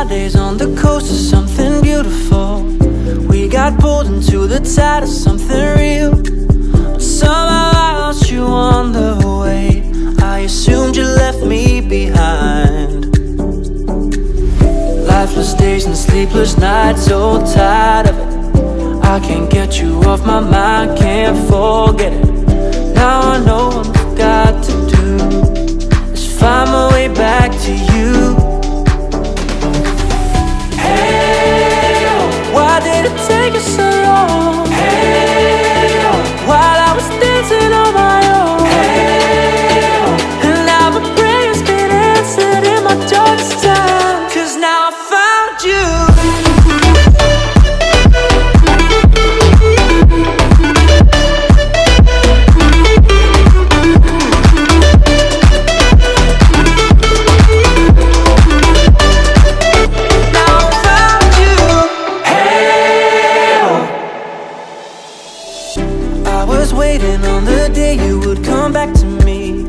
our days on the coast of something beautiful. We got pulled into the tide of something real, but somehow I lost you on the way. I assumed you left me behind. Lifeless days and sleepless nights, so tired of it. I can't get you off my mind, can't forget it. Now I know what I've got to do is find my way back to you. Hey, oh, why did it take you so long? Hey, oh, while I was dancing on my own. Hey, oh, and now my prayers been answered in my darkest time, 'cause now I found you. Waiting on the day you would come back to me,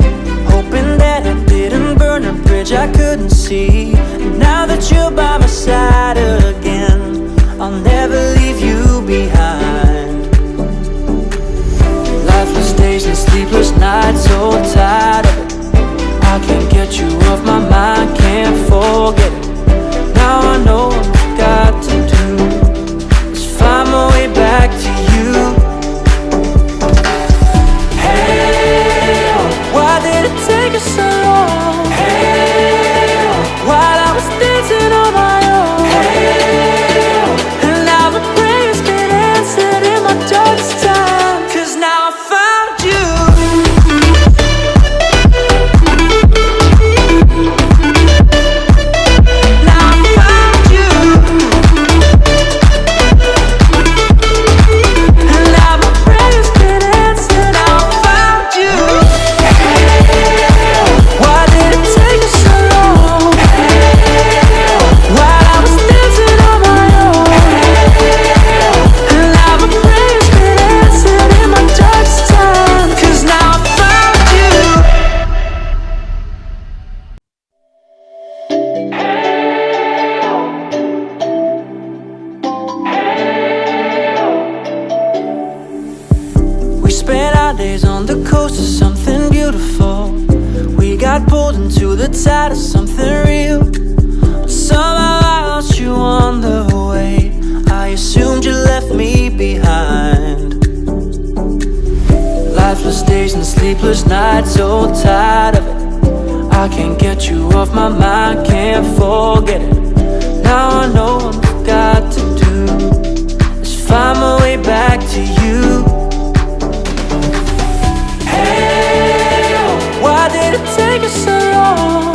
hoping that I didn't burn a bridge I couldn't see. And now that you're by my side again, I'll never leave you behind. Lifeless days and sleepless nights, so tired of it. I can't get you off my mind, can't forget it. Now I know what I've got to do is find my way back to you. Why did it take you so long? Hey, while I was dancing on my own. Hey, and now my prayers been answered in my darkest time, 'cause now I found you. Now I found you. And now my prayers been answered. Now I found you. Why did it take you so long? While I was dancing on my own. And now my prayers been answered in my darkest time, 'cause now I found you. We spent our days on the coast of something beautiful. We got pulled into the tide of something real, but somehow I lost you on the way. I assumed you left me behind. Lifeless days and sleepless nights, so tired of it. I can't get you off my mind, can't forget it. Now I know what I've got to do is find my way back to you. Hey, oh, why did it take you so long?